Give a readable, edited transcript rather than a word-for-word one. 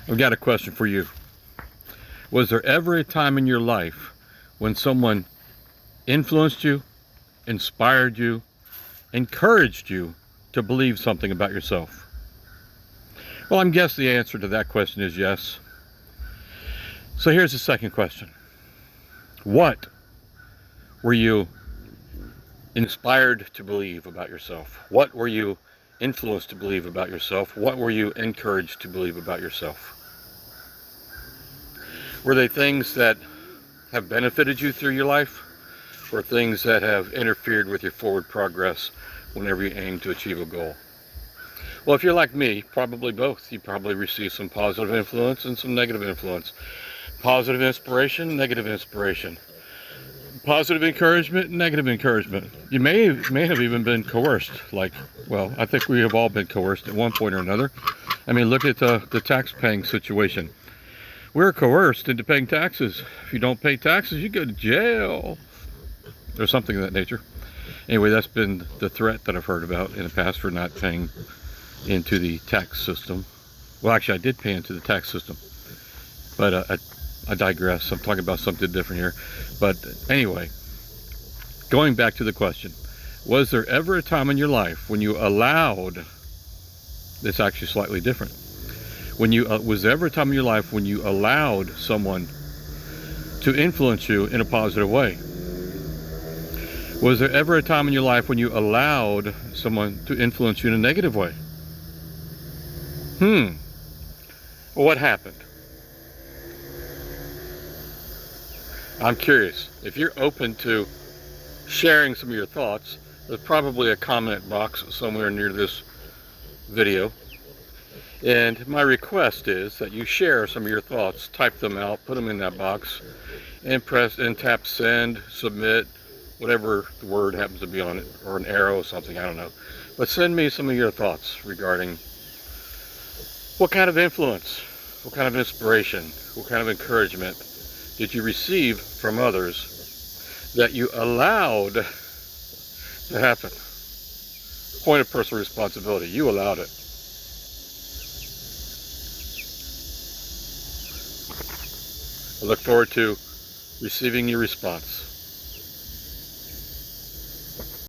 I've got a question for you. Was there ever a time in your life when someone influenced you, inspired you, encouraged you to believe something about yourself? Well, I'm guessing the answer to that question is yes. So here's the second question. What were you inspired to believe about yourself? What were you influenced to believe about yourself? What were you encouraged to believe about yourself? Were they things that have benefited you through your life, or things that have interfered with your forward progress whenever you aim to achieve a goal? Well, if you're like me, probably both. You probably received some positive influence and some negative influence. Positive inspiration, negative inspiration. Positive encouragement, negative encouragement. You may have even been coerced. Well, I think we have all been coerced at one point or another. I mean, look at the tax paying situation. We're coerced into paying taxes. If you don't pay taxes, you go to jail, or something of that nature. Anyway, that's been the threat that I've heard about in the past for not paying into the tax system. Well, actually, I did pay into the tax system, but I digress. I'm talking about something different here. But anyway, going back to the question, was there ever a time in your life when you allowed, it's actually slightly different, was there ever a time in your life when you allowed someone to influence you in a positive way? Was there ever a time in your life when you allowed someone to influence you in a negative way? Well, what happened? I'm curious. If you're open to sharing some of your thoughts, there's probably a comment box somewhere near this video. And my request is that you share some of your thoughts, type them out, put them in that box, and tap send, submit, whatever the word happens to be on it, or an arrow or something, I don't know. But send me some of your thoughts regarding what kind of influence, what kind of inspiration, what kind of encouragement did you receive from others that you allowed to happen? Point of personal responsibility. You allowed it. I look forward to receiving your response.